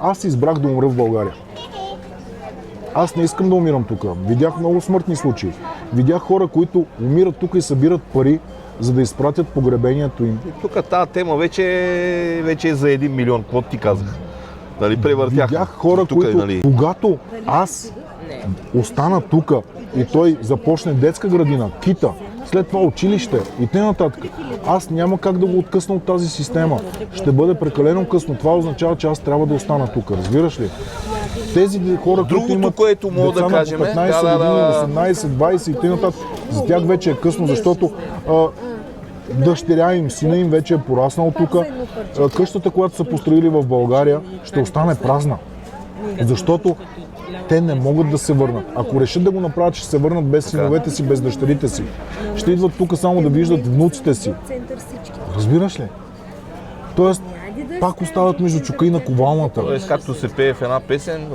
Аз избрах да умра в България. Аз не искам да умирам тук. Видях много смъртни случаи. Видях хора, които умират тук и събират пари, за да изпратят погребението им. Тук тази тема вече е за 1 милион, какво ти казах? Нали, превъртях. Видях хора, тук, които, нали... когато аз остана тук и той започне детска градина, кита, след това училище и т.н. Аз няма как да го откъсна от тази система. Ще бъде прекалено късно. Това означава, че аз трябва да остана тук. Разбираш ли? Тези хора, които имат което мога деца да кажем, на 15 години, 18, 20 и т.н. за тях вече е късно, защото дъщеря им, сина им вече е пораснал тук. Къщата, която са построили в България, ще остане празна. Защото те не могат да се върнат. Ако решат да го направят, ще се върнат без синовете си, без дъщерите си. Ще идват тук само да виждат внуците си. Разбираш ли? Тоест, пак остават между чука и наковалната. Тоест, както се пее в една песен,